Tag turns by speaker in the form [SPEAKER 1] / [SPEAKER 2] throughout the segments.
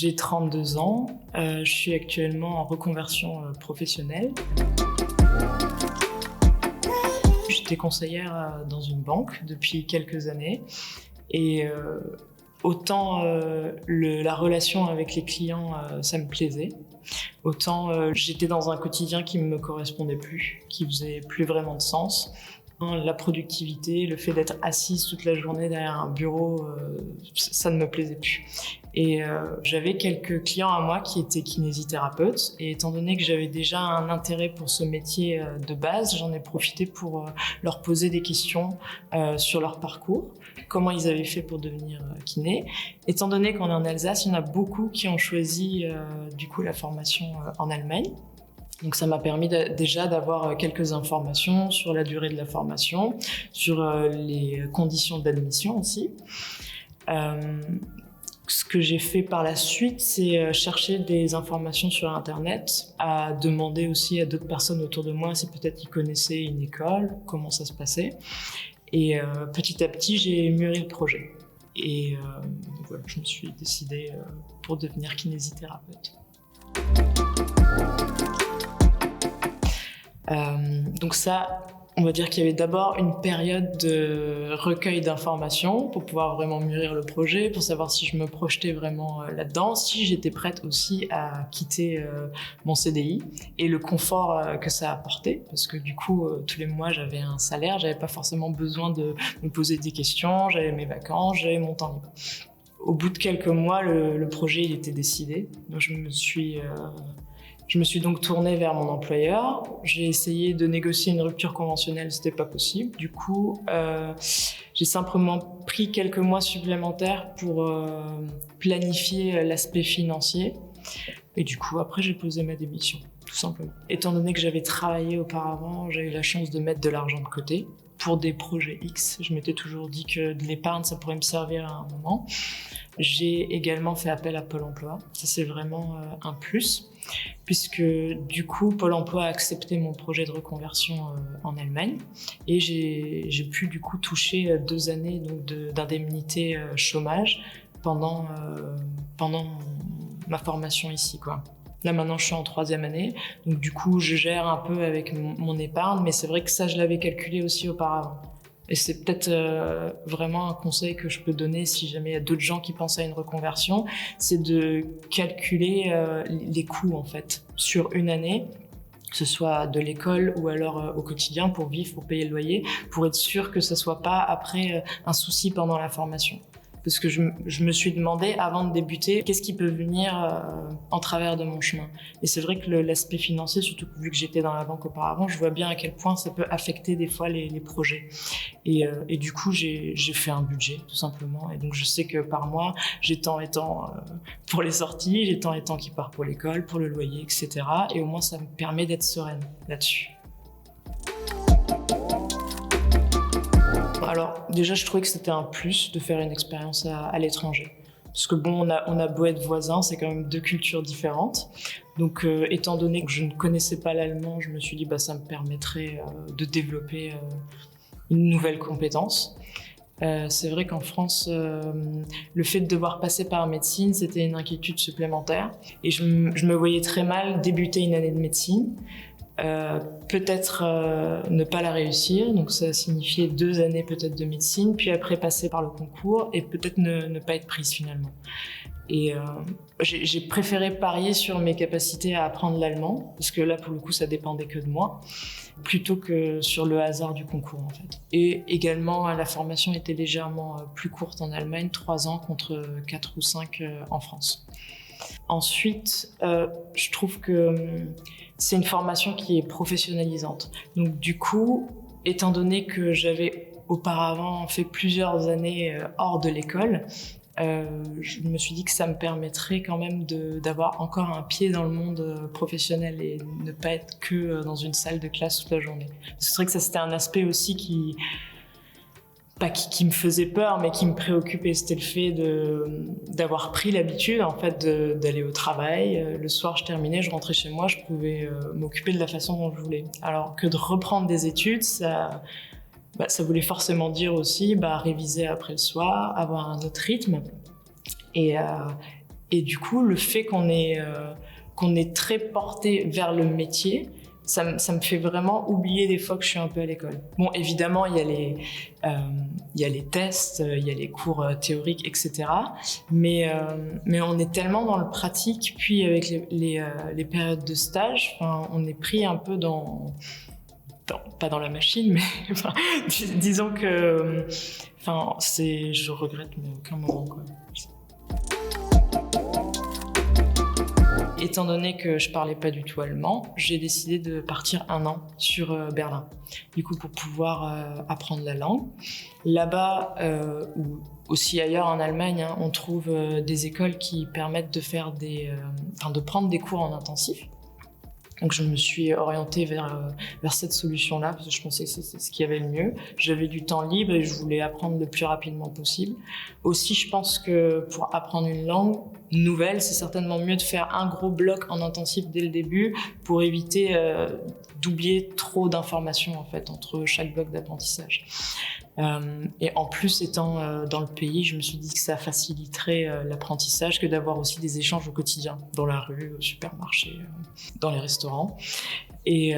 [SPEAKER 1] J'ai 32 ans, je suis actuellement en reconversion professionnelle. J'étais conseillère dans une banque depuis quelques années et autant la relation avec les clients, ça me plaisait, autant j'étais dans un quotidien qui ne me correspondait plus, qui faisait plus vraiment de sens. La productivité, le fait d'être assise toute la journée derrière un bureau, ça ne me plaisait plus. Et j'avais quelques clients à moi qui étaient kinésithérapeutes, et étant donné que j'avais déjà un intérêt pour ce métier de base, j'en ai profité pour leur poser des questions sur leur parcours, comment ils avaient fait pour devenir kiné. Étant donné qu'on est en Alsace, il y en a beaucoup qui ont choisi du coup la formation en Allemagne. Donc ça m'a permis déjà d'avoir quelques informations sur la durée de la formation, sur les conditions d'admission aussi. Ce que j'ai fait par la suite, c'est chercher des informations sur Internet, à demander aussi à d'autres personnes autour de moi si peut-être ils connaissaient une école, comment ça se passait. Et petit à petit, j'ai mûri le projet. Et voilà, je me suis décidée pour devenir kinésithérapeute. Donc ça, on va dire qu'il y avait d'abord une période de recueil d'informations pour pouvoir vraiment mûrir le projet, pour savoir si je me projetais vraiment là-dedans, si j'étais prête aussi à quitter mon CDI et le confort que ça apportait, parce que du coup, tous les mois, j'avais un salaire, j'avais pas forcément besoin de me poser des questions, j'avais mes vacances, j'avais mon temps libre. Au bout de quelques mois, le projet il était décidé, donc je me suis donc tournée vers mon employeur. J'ai essayé de négocier une rupture conventionnelle, c'était pas possible. Du coup, j'ai simplement pris quelques mois supplémentaires pour planifier l'aspect financier. Et du coup, après, j'ai posé ma démission, tout simplement. Étant donné que j'avais travaillé auparavant, j'ai eu la chance de mettre de l'argent de côté pour des projets X. Je m'étais toujours dit que de l'épargne, ça pourrait me servir à un moment. J'ai également fait appel à Pôle emploi. Ça, c'est vraiment un plus, puisque du coup, Pôle emploi a accepté mon projet de reconversion en Allemagne, et j'ai pu du coup toucher 2 années donc, d'indemnité chômage pendant ma formation ici, quoi. Là, maintenant, je suis en 3e année, donc du coup, je gère un peu avec mon épargne, mais c'est vrai que ça, je l'avais calculé aussi auparavant. Et c'est peut-être vraiment un conseil que je peux donner si jamais il y a d'autres gens qui pensent à une reconversion, c'est de calculer les coûts, en fait, sur une année, que ce soit de l'école ou alors au quotidien pour vivre, pour payer le loyer, pour être sûr que ça soit pas après un souci pendant la formation. Parce que je me suis demandé, avant de débuter, qu'est-ce qui peut venir en travers de mon chemin. Et c'est vrai que l'aspect financier, surtout vu que j'étais dans la banque auparavant, je vois bien à quel point ça peut affecter des fois les projets. Et du coup, j'ai fait un budget, tout simplement. Et donc, je sais que par mois, j'ai tant et tant pour les sorties, j'ai tant et tant qui part pour l'école, pour le loyer, etc. Et au moins, ça me permet d'être sereine là-dessus. Alors déjà, je trouvais que c'était un plus de faire une expérience à l'étranger. Parce que bon, on a beau être voisins, c'est quand même 2 cultures différentes. Donc étant donné que je ne connaissais pas l'allemand, je me suis dit ça me permettrait de développer une nouvelle compétence. C'est vrai qu'en France, le fait de devoir passer par médecine, c'était une inquiétude supplémentaire. Et je me voyais très mal débuter une année de médecine. Peut-être ne pas la réussir, donc ça signifiait 2 années peut-être de médecine, puis après passer par le concours et peut-être ne pas être prise finalement. Et j'ai préféré parier sur mes capacités à apprendre l'allemand, parce que là pour le coup ça dépendait que de moi, plutôt que sur le hasard du concours en fait. Et également la formation était légèrement plus courte en Allemagne, 3 ans contre 4 ou 5 en France. Ensuite, je trouve que c'est une formation qui est professionnalisante. Donc du coup, étant donné que j'avais auparavant fait plusieurs années hors de l'école, je me suis dit que ça me permettrait quand même d'avoir encore un pied dans le monde professionnel et ne pas être que dans une salle de classe toute la journée. Parce que c'est vrai que ça, c'était un aspect aussi qui me faisait peur, mais qui me préoccupait. C'était le fait d'avoir pris l'habitude en fait d'aller au travail. Le soir, je terminais, je rentrais chez moi, je pouvais m'occuper de la façon dont je voulais. Alors que de reprendre des études, ça voulait forcément dire aussi réviser après le soir, avoir un autre rythme. Et Et du coup, le fait qu'on est très porté vers le métier, ça me fait vraiment oublier des fois que je suis un peu à l'école. Bon, évidemment, il y a les tests, il y a les cours théoriques, etc. Mais on est tellement dans le pratique, puis avec les périodes de stage, on est pris un peu pas dans la machine, mais disons que je regrette mais aucun moment, quoi. Étant donné que je parlais pas du tout allemand, j'ai décidé de partir 1 an sur Berlin, du coup pour pouvoir apprendre la langue. Là-bas, ou aussi ailleurs en Allemagne, on trouve des écoles qui permettent de faire de prendre des cours en intensif. Donc je me suis orientée vers cette solution-là parce que je pensais que c'est ce qui avait le mieux. J'avais du temps libre et je voulais apprendre le plus rapidement possible. Aussi, je pense que pour apprendre une langue nouvelle, c'est certainement mieux de faire un gros bloc en intensif dès le début pour éviter d'oublier trop d'informations en fait entre chaque bloc d'apprentissage. Et en plus, étant dans le pays, je me suis dit que ça faciliterait l'apprentissage que d'avoir aussi des échanges au quotidien, dans la rue, au supermarché, dans les restaurants. Et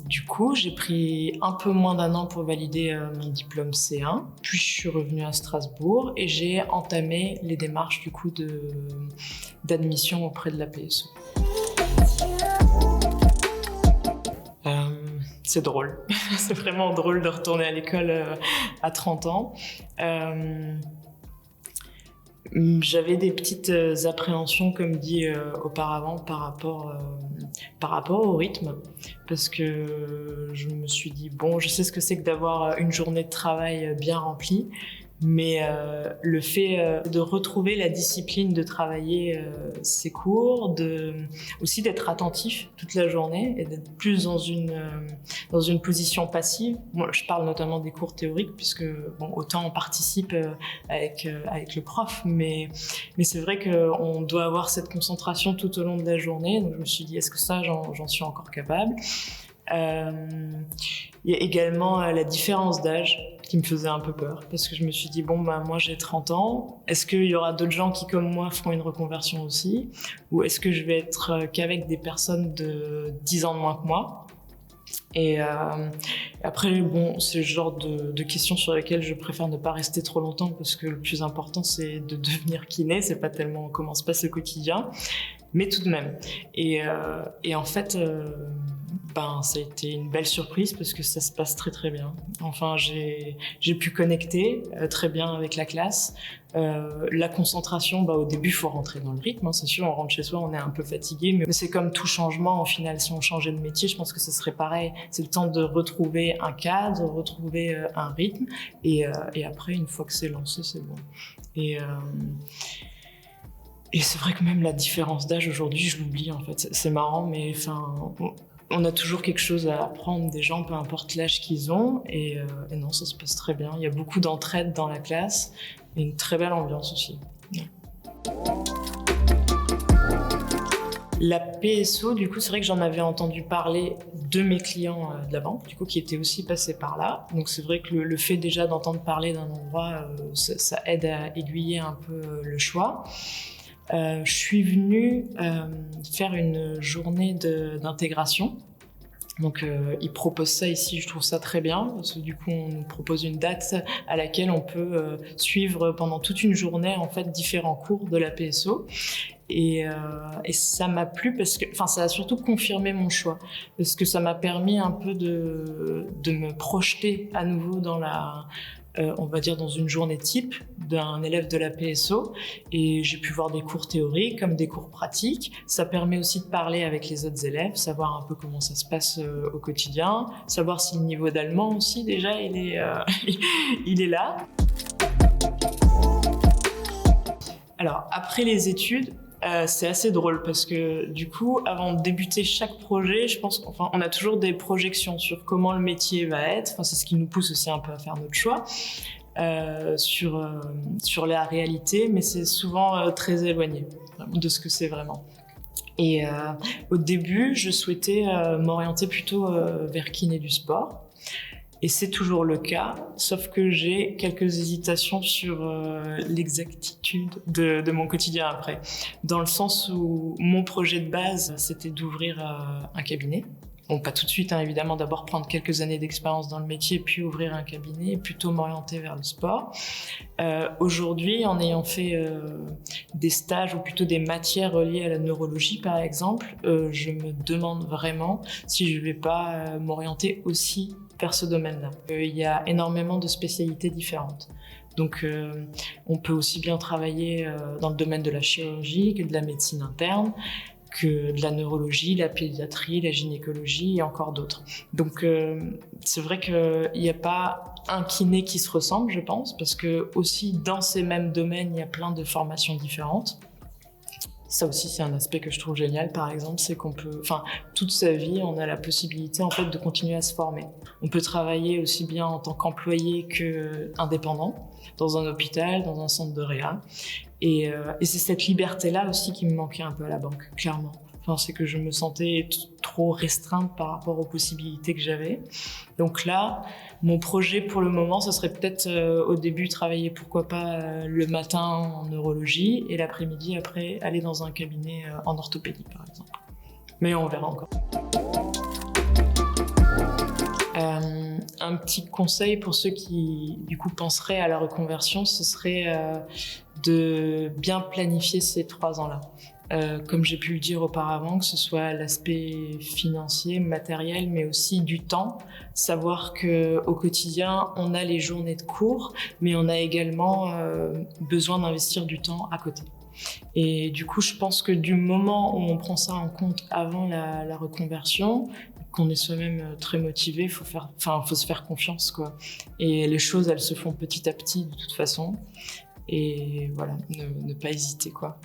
[SPEAKER 1] du coup, j'ai pris un peu moins d'1 an pour valider mon diplôme C1. Puis je suis revenue à Strasbourg et j'ai entamé les démarches du coup d'admission auprès de la PSO. C'est drôle. C'est vraiment drôle de retourner à l'école à 30 ans. J'avais des petites appréhensions, comme dit auparavant, par rapport au rythme, parce que je me suis dit, bon, je sais ce que c'est que d'avoir une journée de travail bien remplie, mais le fait de retrouver la discipline de travailler ses cours, aussi d'être attentif toute la journée et d'être plus dans une position passive. Moi, je parle notamment des cours théoriques puisque autant on participe avec le prof, mais c'est vrai qu'on doit avoir cette concentration tout au long de la journée. Donc je me suis dit, est-ce que ça, j'en suis encore capable? Il y a également la différence d'âge qui me faisait un peu peur parce que je me suis dit moi j'ai 30 ans, est-ce qu'il y aura d'autres gens qui comme moi feront une reconversion aussi, ou est-ce que je vais être qu'avec des personnes de 10 ans de moins que moi? Et après c'est le genre de questions sur lesquelles je préfère ne pas rester trop longtemps parce que le plus important c'est de devenir kiné, c'est pas tellement comment se passe le quotidien, mais tout de même. Et en fait ça a été une belle surprise parce que ça se passe très très bien. Enfin, j'ai pu connecter très bien avec la classe. La concentration, au début, il faut rentrer dans le rythme. C'est sûr, on rentre chez soi, on est un peu fatigué, mais c'est comme tout changement. Au final, si on changeait de métier, je pense que ce serait pareil. C'est le temps de retrouver un cadre, de retrouver un rythme. Et après, une fois que c'est lancé, c'est bon. Et c'est vrai que même la différence d'âge aujourd'hui, je l'oublie en fait. C'est marrant, mais on a toujours quelque chose à apprendre des gens, peu importe l'âge qu'ils ont. Et non, ça se passe très bien. Il y a beaucoup d'entraide dans la classe et une très belle ambiance aussi. Ouais. La PSO, du coup, c'est vrai que j'en avais entendu parler de mes clients de la banque, du coup, qui étaient aussi passés par là. Donc c'est vrai que le fait déjà d'entendre parler d'un endroit, ça aide à aiguiller un peu le choix. Je suis venue faire une journée d'intégration. Donc ils proposent ça ici, je trouve ça très bien, parce que du coup on nous propose une date à laquelle on peut suivre pendant toute une journée en fait différents cours de la PSO. Et ça m'a plu parce que, ça a surtout confirmé mon choix, parce que ça m'a permis un peu de me projeter à nouveau dans on va dire dans une journée type d'un élève de la PSO, et j'ai pu voir des cours théoriques comme des cours pratiques. Ça permet aussi de parler avec les autres élèves, savoir un peu comment ça se passe au quotidien, savoir si le niveau d'allemand aussi déjà il est là. Alors après les études, c'est assez drôle parce que du coup, avant de débuter chaque projet, je pense on a toujours des projections sur comment le métier va être. C'est ce qui nous pousse aussi un peu à faire notre choix sur la réalité, mais c'est souvent très éloigné de ce que c'est vraiment. Et au début, je souhaitais m'orienter plutôt vers kiné du sport. Et c'est toujours le cas, sauf que j'ai quelques hésitations sur l'exactitude de mon quotidien après. Dans le sens où mon projet de base, c'était d'ouvrir un cabinet. Bon, pas tout de suite, hein, évidemment, d'abord prendre quelques années d'expérience dans le métier, puis ouvrir un cabinet, et plutôt m'orienter vers le sport. Aujourd'hui, en ayant fait des stages, ou plutôt des matières reliées à la neurologie, par exemple, je me demande vraiment si je vais pas m'orienter aussi vers ce domaine-là. Il y a énormément de spécialités différentes. Donc, on peut aussi bien travailler dans le domaine de la chirurgie que de la médecine interne, que de la neurologie, la pédiatrie, la gynécologie et encore d'autres. Donc c'est vrai qu'il n'y a pas un kiné qui se ressemble, je pense, parce que aussi dans ces mêmes domaines, il y a plein de formations différentes. Ça aussi, c'est un aspect que je trouve génial, par exemple, c'est qu'on peut, toute sa vie, on a la possibilité, en fait, de continuer à se former. On peut travailler aussi bien en tant qu'employé qu'indépendant, dans un hôpital, dans un centre de réa. Et c'est cette liberté-là aussi qui me manquait un peu à la banque, clairement. C'est que je me sentais trop restreinte par rapport aux possibilités que j'avais. Donc là, mon projet pour le moment, ce serait peut-être au début travailler, pourquoi pas, le matin en neurologie et l'après-midi, après, aller dans un cabinet en orthopédie, par exemple. Mais on verra encore. Un petit conseil pour ceux qui, du coup, penseraient à la reconversion, ce serait de bien planifier ces 3 ans-là. Comme j'ai pu le dire auparavant, que ce soit l'aspect financier, matériel, mais aussi du temps. Savoir qu'au quotidien, on a les journées de cours, mais on a également besoin d'investir du temps à côté. Et du coup, je pense que du moment où on prend ça en compte avant la reconversion, qu'on est soi-même très motivé, faut se faire confiance, quoi. Et les choses, elles se font petit à petit de toute façon. Et voilà, ne pas hésiter, quoi.